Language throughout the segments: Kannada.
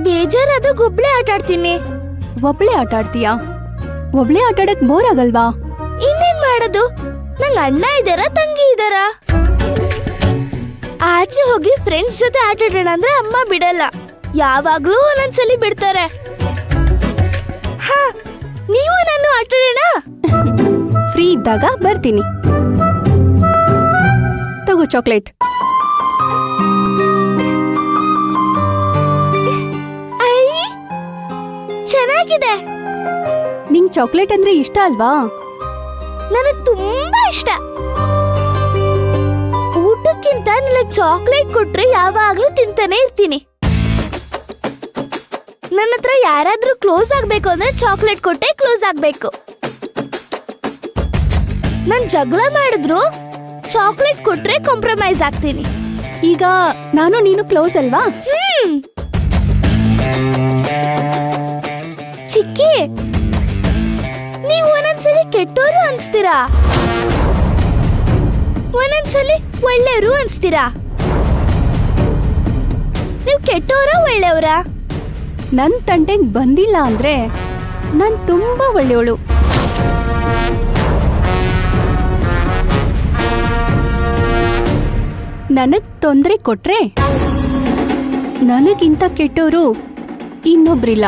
ಬೇಜಾರಾದ ಒಬ್ಳೆ ಆಟ ಆಡ್ತೀನಿ. ಒಬ್ಳೆ ಆಟ ಆಡ್ತೀಯಾ? ಒಬ್ಳೆ ಆಟ ಆಡಕ್ ಬೋರ್ ಆಗಲ್ವಾ? ಇನ್ನೇನ್ ಮಾಡೋದು, ನಂಗ್ ಅಣ್ಣ ಇದಾರ ತಂಗಿ ಇದಾರ. ಆಚೆ ಹೋಗಿ ಫ್ರೆಂಡ್ಸ್ ಜೊತೆ ಆಟ ಆಡೋಣ ಅಂದ್ರೆ ಅಮ್ಮ ಬಿಡಲ್ಲ, ಯಾವಾಗ್ಲೂ ಒಂದೊಂದ್ಸಲಿ ಬಿಡ್ತಾರೆ. ಹಾ, ನೀವು ನಾನು ಆಟ ಆಡೋಣ? ಫ್ರೀ ಇದ್ದಾಗ ಬರ್ತೀನಿ. ತಗೋ ಚಾಕ್ಲೇಟ್. ಐ, ಚೆನ್ನಾಗಿದೆ. ನಿಂಗ್ ಚಾಕ್ಲೇಟ್ ಅಂದ್ರೆ ಇಷ್ಟ ಅಲ್ವಾ? ನನಗ್ ತುಂಬಾ ಇಷ್ಟ. ಊಟಕ್ಕಿಂತ ನನಗೆ ಚಾಕ್ಲೇಟ್ ಕೊಟ್ರೆ ಯಾವಾಗ್ಲೂ ತಿಂತಾನೆ ಇರ್ತೀನಿ. ನನ್ನ ಹತ್ರ ಯಾರಾದ್ರೂ ಕ್ಲೋಸ್ ಆಗ್ಬೇಕು ಅಂದ್ರೆ ಚಾಕ್ಲೇಟ್ ಕೊಟ್ಟೆ ಕ್ಲೋಸ್ ಆಗ್ಬೇಕು. ನಾನ್ ಜಗಳ ಮಾಡಿದ್ರು ಚಾಕ್ಲೇಟ್ ಕೊಟ್ರೆ ಕಾಂಪ್ರಮೈಸ್ ಆಗ್ತೀನಿ. ಈಗ ನಾನು ನೀನು ಕ್ಲೋಸ್ ಅಲ್ವಾ? ಚಿಕ್ಕಿ, ನೀವು ಒಂದೊಂದ್ಸಲಿ ಕೆಟ್ಟೋರು ಅನ್ಸ್ತೀರಾ, ಒಂದೊಂದ್ಸಲಿ ಒಳ್ಳೆಯವರು ಅನ್ಸ್ತೀರಾ. ನೀವು ಕೆಟ್ಟೋರ ಒಳ್ಳೆಯವರ? ನನ್ ತಂಟೆಗ್ ಬಂದಿಲ್ಲ ಅಂದ್ರೆ ನಾನ್ ತುಂಬಾ ಒಳ್ಳೆಯವಳು. ನನಗ್ ತೊಂದ್ರೆ ಕೊಟ್ರೆ ನನಗಿಂತ ಕೆಟ್ಟೋರು ಇನ್ನೊಬ್ರಿಲ್ಲ.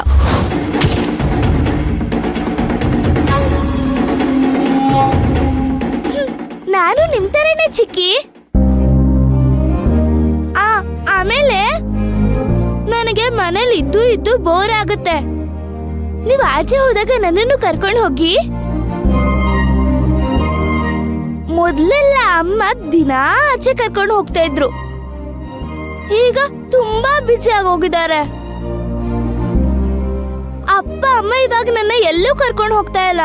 ನಾನು ನಿಮ್ ತರನೇ ಚಿಕ್ಕಿ. ಆಮೇಲೆ ನನಗೆ ಮನೇಲಿ ಇದ್ದು ಬೋರ್ ಆಗುತ್ತೆ. ನೀವು ಆಚೆ ಹೋದಾಗ ನನ್ನನ್ನು ಕರ್ಕೊಂಡು ಹೋಗಿ. ಮೊದ್ಲೆಲ್ಲ ಅಮ್ಮ ದಿನಾ ಆಚೆ ಕರ್ಕೊಂಡು ಹೋಗ್ತಾ ಇದ್ರು, ಈಗ ತುಂಬಾ ಬಿಸಿ ಆಗೋಗಿದ್ದಾರೆ. ಅಪ್ಪ ಅಮ್ಮ ಇವಾಗ ನನ್ನ ಎಲ್ಲೂ ಕರ್ಕೊಂಡು ಹೋಗ್ತಾ ಇಲ್ಲ.